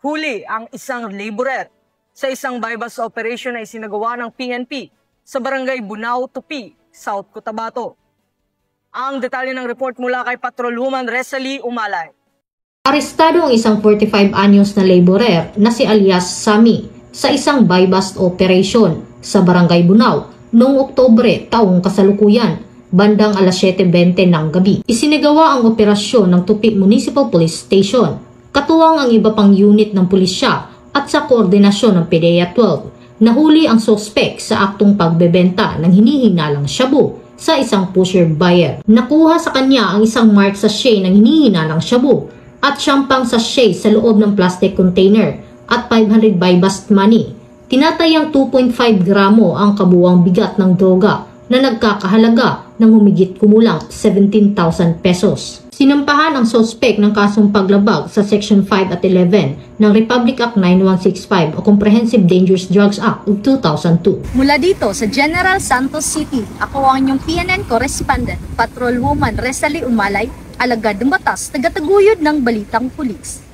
Huli ang isang laborer sa isang bypass operation na isinagawa ng PNP sa barangay Bunao, Tupi, South Cotabato. Ang detalye ng report mula kay Patrolwoman Resalie Umalay. Arestado ang isang 45 anyos na laborer na si alias Sami sa isang bypass operation sa barangay Bunao noong Oktubre taong kasalukuyan, bandang alas 7:20 ng gabi. Isinagawa ang operasyon ng Tupi Municipal Police Station, katuwang ang iba pang unit ng pulisya at sa koordinasyon ng PDEA 12. Nahuli ang suspect sa aktong pagbebenta ng hinihinalang shabu sa isang pusher buyer. Nakuha sa kanya ang isang mark sachet ng hinihinalang shabu at siyang sachet sa loob ng plastic container at 500 bypass money. Tinatayang 2.5 gramo ang kabuuang bigat ng droga na nagkakahalaga ng humigit kumulang 17,000 pesos. Sinampahan ang suspect ng kasong paglabag sa Section 5 at 11 ng Republic Act 9165 o Comprehensive Dangerous Drugs Act of 2002. Mula dito sa General Santos City, ako ang inyong PNN correspondent, Patrolwoman Resalie Umalay, alagad ng batas, tagataguyod ng Balitang Pulis.